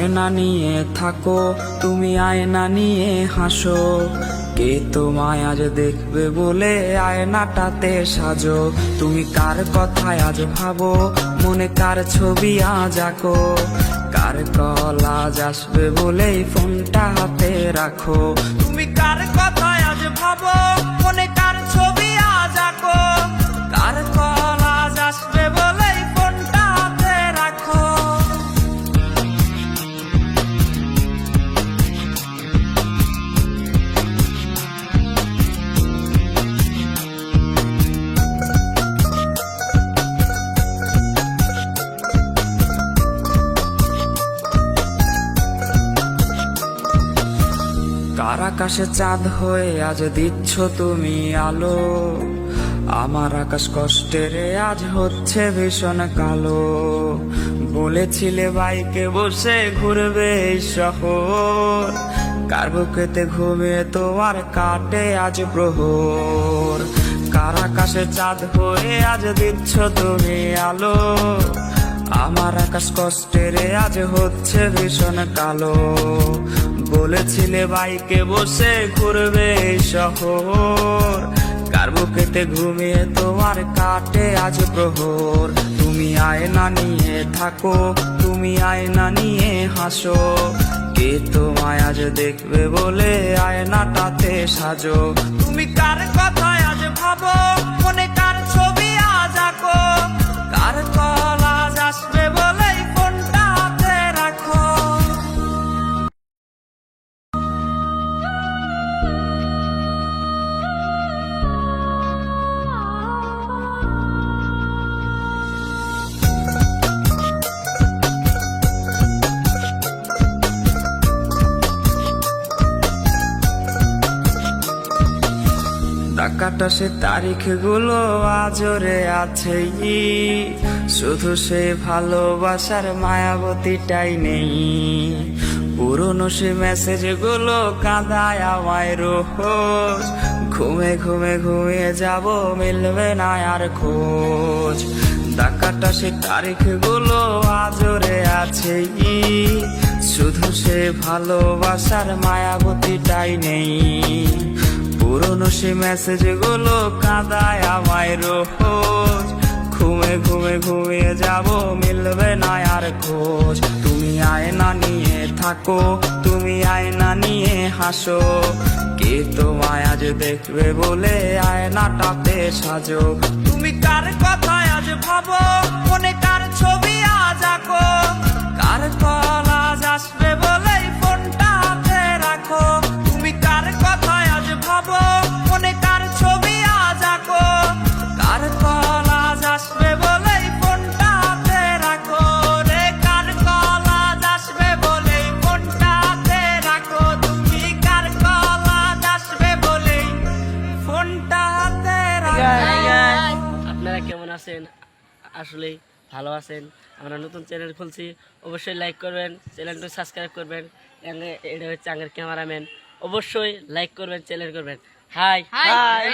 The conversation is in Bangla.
আয়না নিয়ে থাকো, তুমি আয়না নিয়ে হাসো। কে তোমায় আজ দেখবে বলে আয়নাটাতে সাজো। তুমি কার কথায় আজ ভাবো, মনে কার ছবি আজ আঁকো। কার কল আজ আসবে বলেই ফোনটা হাতে রাখো। তুমি কার কথায় আজ ভাবো, মনে কার ছবি আজ আঁকো। কার কল আজ আসবে বলেই ফোনটা হাতে রাখো। কার আকাশে চাঁদ হয়ে আজ দিচ্ছ তুমি আলো। আমার আকাশ কষ্টের আজ হচ্ছে ভীষণ কালো। বলেছিলে বাইকে বসে ঘুরবে এই শহর, কার বুকেতে ঘুমিয়ে তোমার কাটে আজ প্রহর। কার আকাশে চাঁদ হয়ে আজ দিচ্ছ তুমি আলো। আমার আকাশ কষ্টের আজ হচ্ছে ভীষণ কালো। বলেছিলে বাইকে বসে ঘুরবে এই শহর, কার বুকেতে ঘুমিয়ে তোমার কাটে আজ প্রহর। তুমি আয়না নিয়ে থাকো, তুমি আয়না নিয়ে হাসো। কে তোমায় আজ দেখবে বলে আয়নাটাতে সাজো। তুমি কার কথায় আজ ভাবো, মনে কার ছবি আজ আঁকো। কার কল আজ আসবে বলেই ফোনটা হাতে রাখো। ডাকাটা সে তারিখ গুলো আজরে আছে, শুধু সে ভালোবাসার মায়াবতীটাই নেই। পুরনো সে মেসেজ গুলো কাঁদায় আমায় রোজ। ঘুমে ঘুমে ঘুমিয়ে যাব, মিলবে না আর খোঁজ। ডাকাটা সে তারিখ গুলো আজরে আছে, শুধু সে ভালোবাসার মায়াবতীটাই নেই। পুরনো সে মেসেজ গুলো কাঁদায় আমায় রোজ। ঘুমে ঘুমে ঘুমিয়ে যাব, মিলবে না আর খোঁজ। তুমি আয়না নিয়ে থাকো, তুমি আয়না নিয়ে হাসো। কে তোমায় আজ দেখবে বলে আয়নাটাতে সাজো। তুমি কার কথায় আজ ভাবো, মনে কার ছবি আজ আঁকো। কার কল আজ আসবে বলেই ফোনটা হাতে রাখো। তুমি কার কথায় আজ ভাবো, মনে কার ছবি আজ আঁকো। কার কল আজ আসবে বলেই ফোনটা হাতে রাখো। রে কার কল আজ আসবে বলেই ফোনটা হাতে রাখো। তুমি কার কল আজ আসবে বলেই ফোনটা হাতে রাখো। আপনারা কেমন আছেন? আসলে ভালো আছেন? আমরা নতুন চ্যানেল খুলছি, অবশ্যই লাইক করবেন, চ্যানেলটা সাবস্ক্রাইব করবেন। এটা হচ্ছে আঙ্গের ক্যামেরাম্যান, অবশ্যই লাইক করবেন, চ্যানেল করবেন। High high.